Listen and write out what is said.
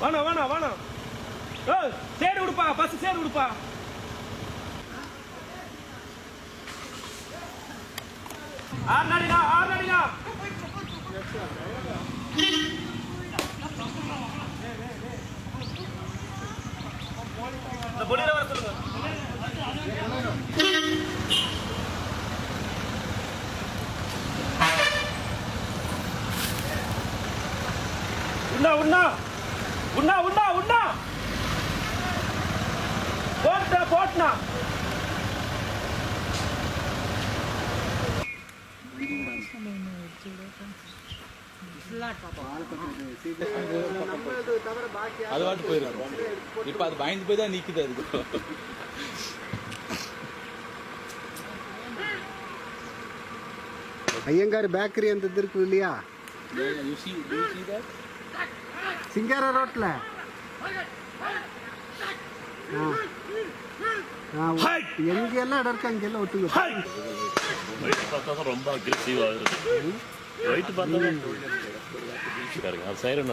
வாணா வாணா வாணா சேடு விடுப்பா பஸ் சேடு விடுப்பா ஆர்னடினா இந்த பொடியில வர சொல்லுங்க உண்ணா உண்ணா உண்ணா உண்ணா உண்ணா போட்னா அது வாட்டு போயிருக்கோம். இப்ப அது பயந்து போய் தான் நிக்குது. அதுக்கு ஐயங்கார் பேக்கரி அந்த இது இருக்கு இல்லையா, சிங்கார ரோட்ல. எங்க எல்லாம் இடம் இருக்கு அங்கெல்லாம் ஒட்டுங்க. ரொம்ப அக்ரெசிவா இருக்கு. ரைட் பார்த்தா சைரன்